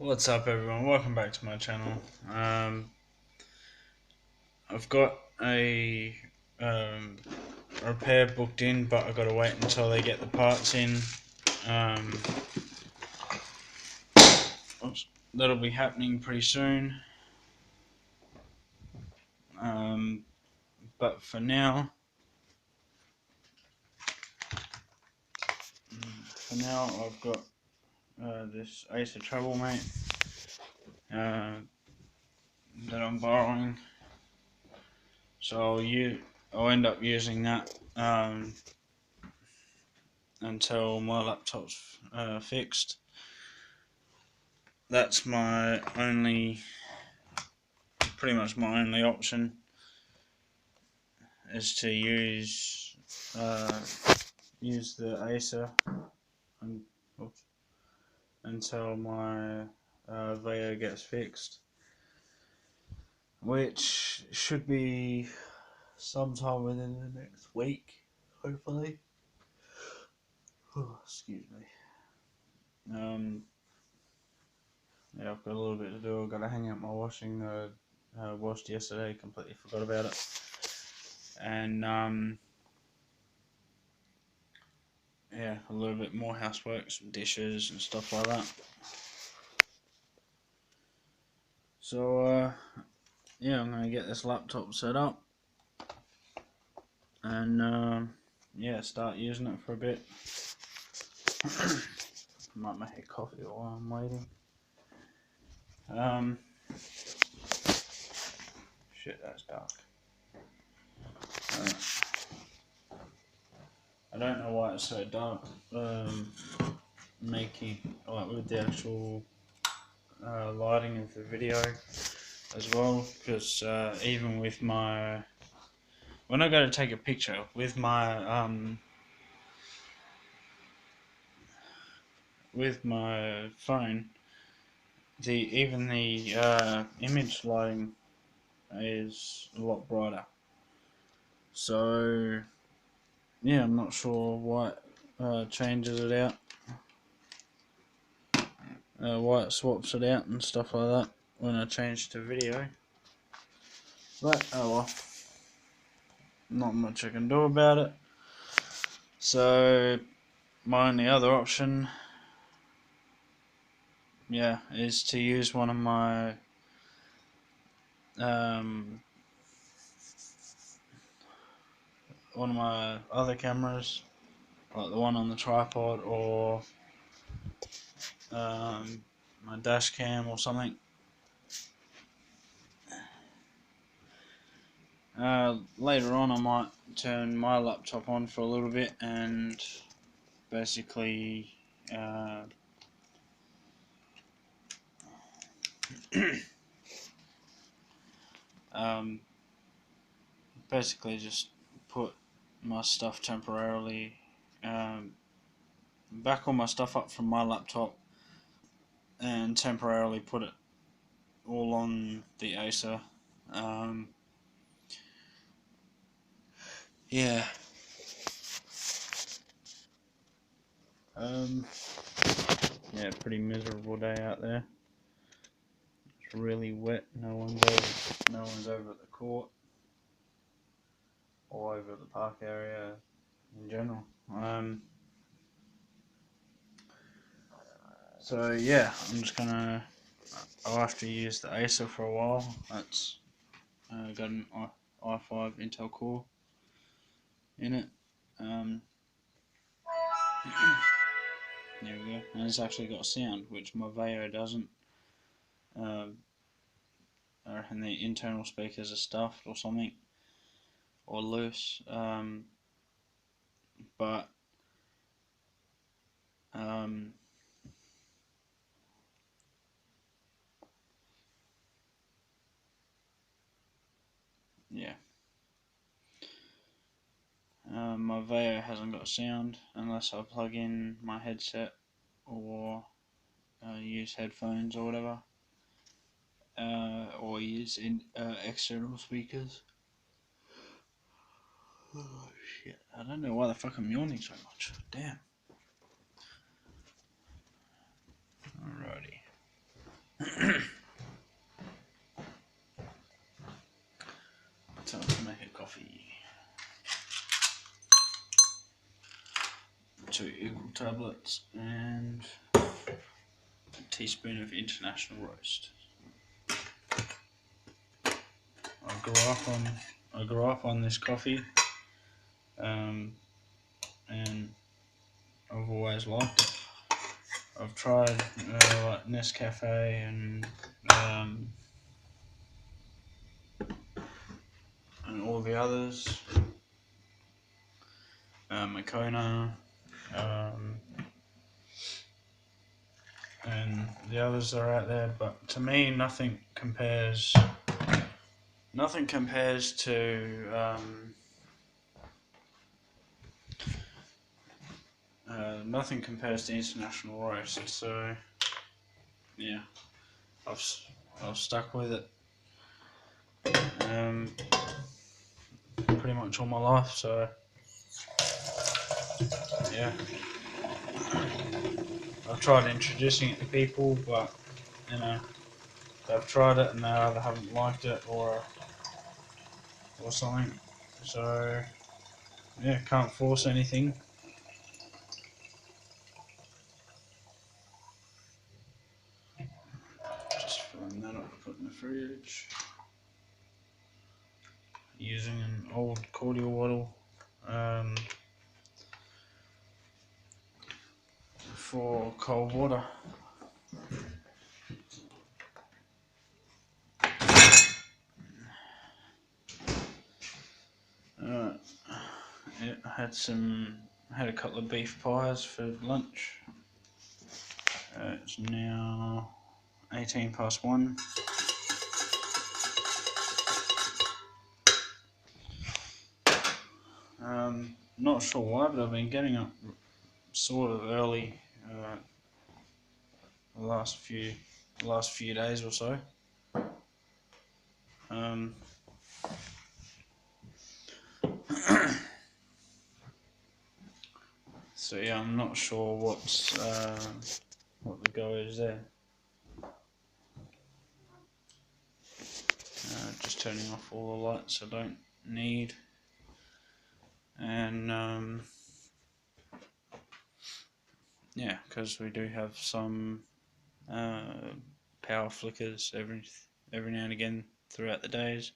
What's up, everyone? Welcome back to my channel. I've got um, repair booked in, but I've got to wait until they get the parts in. Um, That'll be happening pretty soon. Um, but for now, I've got this Acer Troublemates that I'm borrowing. So I'll end up using that until my laptop's fixed. That's pretty much my only option, is to use the Acer un, until my Veo gets fixed, which should be sometime within the next week, hopefully. Oh, excuse me. Yeah, I've got a little bit to do. I've got to hang out my washing. Washed yesterday, completely forgot about it. And yeah, a little bit more housework, some dishes and stuff like that. So yeah, I'm gonna get this laptop set up and yeah, start using it for a bit. Might make a coffee while I'm waiting. Shit, that's dark. I don't know why it's so dark. Making like with the actual lighting of the video as well, because even with when I go to take a picture with my phone, even the image lighting is a lot brighter. So yeah, I'm not sure what changes it out, why it swaps it out and stuff like that when I change to video. But oh well, not much I can do about it. So my only other option, yeah, is to use um, one of my other cameras, like the one on the tripod, or my dash cam or something. Later on I might turn my laptop on for a little bit and basically um, basically just put my stuff temporarily, back all my stuff up from my laptop and temporarily put it all on the Acer. Yeah. Yeah, pretty miserable day out there. It's really wet. No one's over at the court or over at the park area in general. So yeah, I'll have to use the Acer for a while. That's got an i5 Intel Core in it. There we go, and it's actually got sound, which my Veo doesn't. I reckon the internal speakers are stuffed or something, or loose. But yeah, my Veo hasn't got sound unless I plug in my headset or use headphones or whatever, or use external speakers. Oh shit! I don't know why the fuck I'm yawning so much. Damn. Alrighty. coffee, 2 Eagle tablets, and a teaspoon of International Roast. I grew up on this coffee, and I've always liked it. I've tried like Nescafe and all the others, Moccona, and the others that are out there. But to me, nothing compares. Nothing compares to nothing compares to International Roast. So yeah, I've stuck with it pretty much all my life. So yeah, I've tried introducing it to people, but you know, they've tried it and they either haven't liked it or something. So yeah, can't force anything. Just filling that up to put in the fridge. Using an old cordial bottle for cold water. Yeah, I had a couple of beef pies for lunch. It's now 1:18. Not sure why, but I've been getting up sort of early the last few days or so. So yeah, I'm not sure what the go is there. Just turning off all the lights I don't need, and yeah, because we do have some power flickers every now and again throughout the days.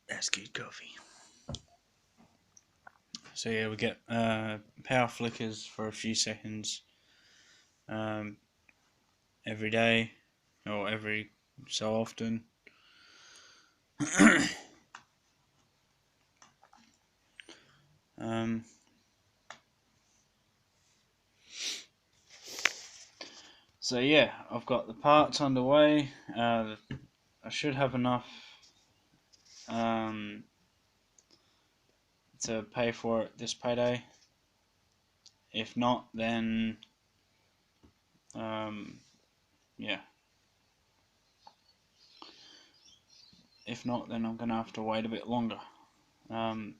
That's good coffee. So yeah, we get power flickers for a few seconds every day or every so often. So yeah, I've got the parts underway. I should have enough to pay for it this payday. If not, then yeah. If not, then I'm gonna have to wait a bit longer. I'm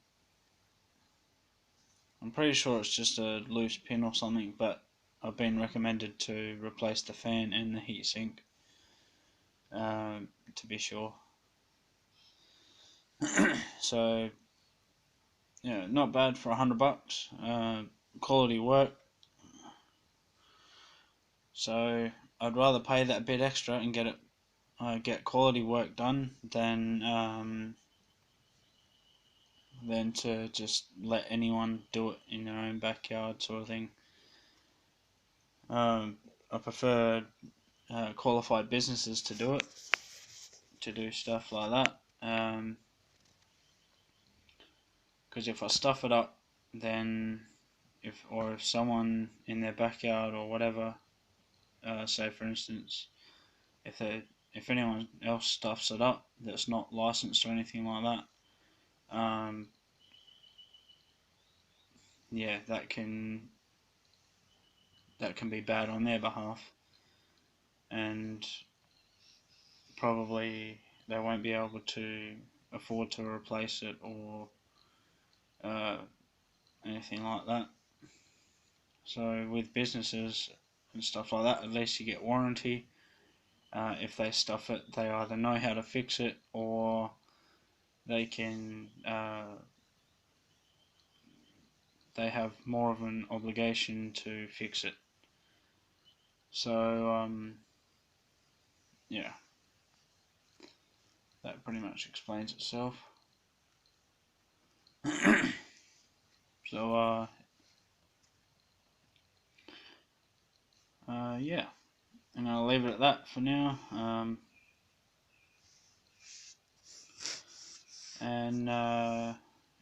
pretty sure it's just a loose pin or something, but I've been recommended to replace the fan and the heatsink to be sure. So yeah, not bad for $100. Quality work. So I'd rather pay that bit extra and get quality work done than to just let anyone do it in their own backyard sort of thing. I prefer qualified businesses to do it, to do stuff like that. Because if I stuff it up, then if someone in their backyard or whatever, say for instance, if anyone else stuffs it up that's not licensed or anything like that, yeah, that can be bad on their behalf, and probably they won't be able to afford to replace it or anything like that. So with businesses and stuff like that, at least you get warranty, if they stuff it, they either know how to fix it, or they can they have more of an obligation to fix it. So yeah, that pretty much explains itself. So yeah, and I'll leave it at that for now. And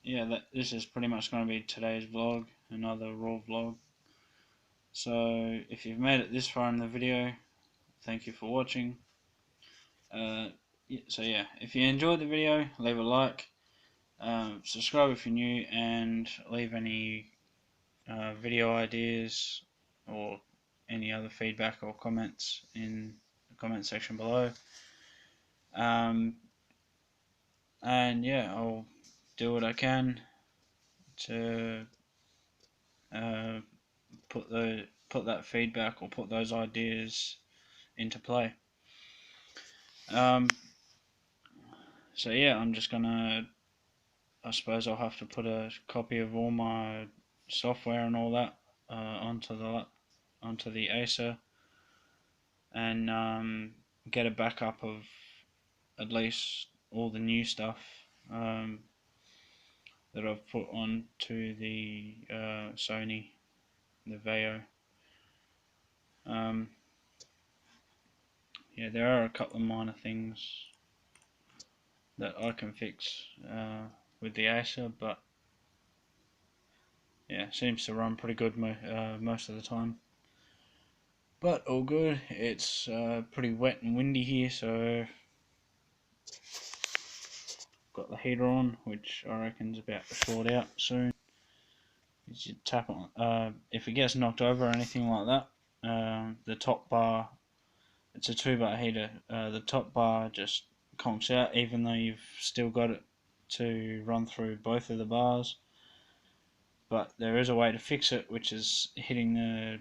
yeah, this is pretty much going to be today's vlog, another raw vlog. So if you've made it this far in the video, thank you for watching. So yeah, if you enjoyed the video, leave a like, subscribe if you're new, and leave any video ideas or any other feedback or comments in the comment section below. And yeah, I'll do what I can to put that feedback or put those ideas into play. So yeah, I'm just gonna, I suppose I'll have to put a copy of all my software and all that onto the Acer, and get a backup of at least all the new stuff that I've put onto the Sony, the Vaio. Yeah, there are a couple of minor things that I can fix with the Acer, but yeah, it seems to run pretty good most of the time. But all good. It's pretty wet and windy here, so got the heater on, which I reckon is about to short out soon. You tap on, if it gets knocked over or anything like that, the top bar, it's a 2-bar heater, the top bar just conks out, even though you've still got it to run through both of the bars. But there is a way to fix it, which is hitting the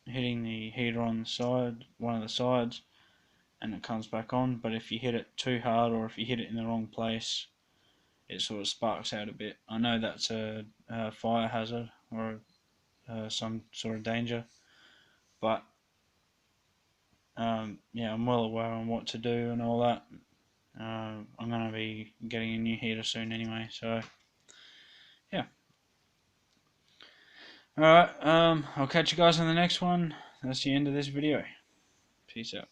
heater on the side, one of the sides, and it comes back on. But if you hit it too hard, or if you hit it in the wrong place, it sort of sparks out a bit. I know that's a fire hazard or some sort of danger, but yeah, I'm well aware on what to do and all that. I'm going to be getting a new heater soon anyway, so yeah. Alright, I'll catch you guys in the next one. That's the end of this video. Peace out.